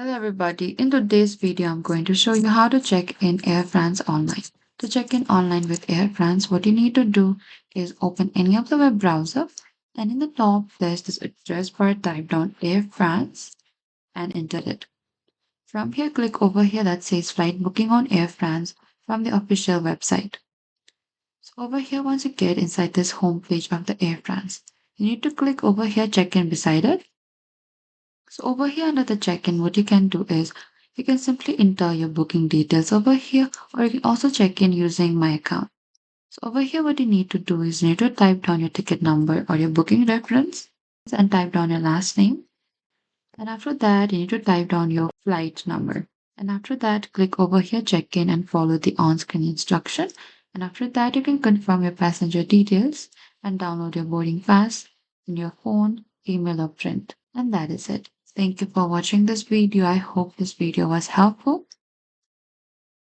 Hello everybody, in today's video I'm going to show you how to check in Air France online. To check in online with Air France, what you need to do is open any of the web browser and in the top there's this address bar, type down Air France and enter it. From here click over here that says flight booking on Air France from the official website. So over here once you get inside this home page of the Air France, you need to click over here check in beside it. So over here under the check-in, what you can do is you can simply enter your booking details over here, or you can also check in using my account. So over here, what you need to do is you need to type down your ticket number or your booking reference and type down your last name. And after that, you need to type down your flight number. And after that, click over here, check in and follow the on-screen instruction. And after that, you can confirm your passenger details and download your boarding pass in your phone, email or print. And that is it. Thank you for watching this video. I hope this video was helpful.